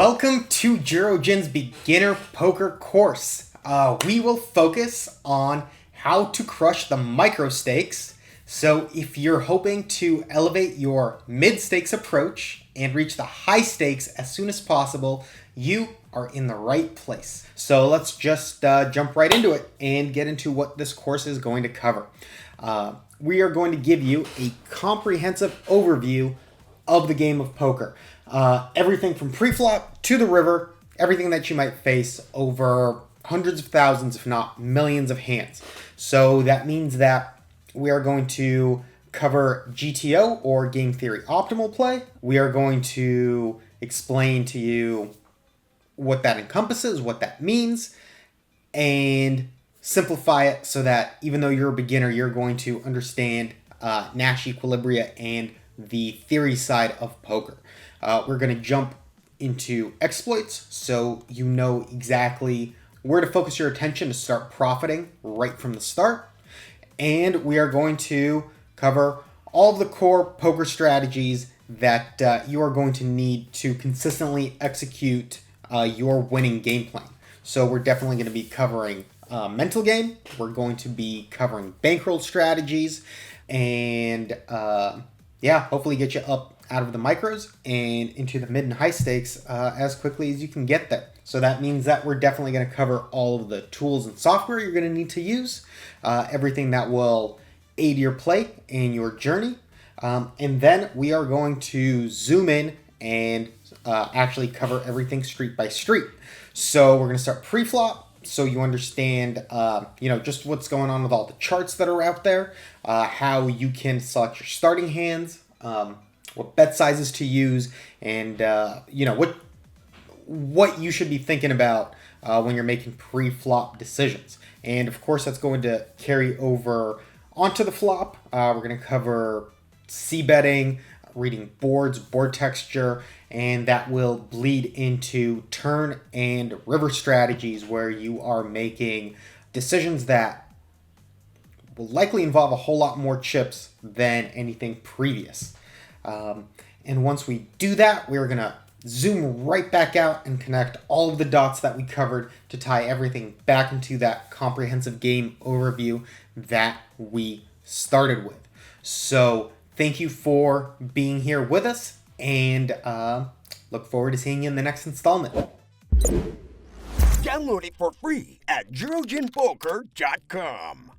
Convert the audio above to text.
Welcome to Jurojin's beginner poker course. We will focus on how to crush the micro stakes. So if you're hoping to elevate your mid stakes approach and reach the high stakes as soon as possible, you are in the right place. So let's just jump right into it and get into what this course is going to cover. We are going to give you a comprehensive overview of the game of poker. Everything from preflop to the river, everything that you might face over hundreds of thousands, if not millions of hands. So that means that we are going to cover GTO, or game theory optimal play. We are going to explain to you what that encompasses, what that means, and simplify it so that even though you're a beginner, you're going to understand Nash equilibria and the theory side of poker. We're going to jump into exploits so you know exactly where to focus your attention to start profiting right from the start. And we are going to cover all of the core poker strategies that you are going to need to consistently execute your winning game plan. So we're definitely going to be covering mental game. We're going to be covering bankroll strategies and hopefully get you up out of the micros and into the mid and high stakes as quickly as you can get there. So that means that we're definitely going to cover all of the tools and software you're going to need to use, everything that will aid your play and your journey. And then we are going to zoom in and actually cover everything street by street. So we're going to start pre-flop, so you understand, just what's going on with all the charts that are out there, how you can select your starting hands, what bet sizes to use, and what you should be thinking about when you're making pre-flop decisions. And of course, that's going to carry over onto the flop. We're going to cover c-betting, reading boards, board texture, and that will bleed into turn and river strategies where you are making decisions that will likely involve a whole lot more chips than anything previous. And once we do that, we're going to zoom right back out and connect all of the dots that we covered to tie everything back into that comprehensive game overview that we started with. So thank you for being here with us, and look forward to seeing you in the next installment. Download it for free at JurojinPoker.com.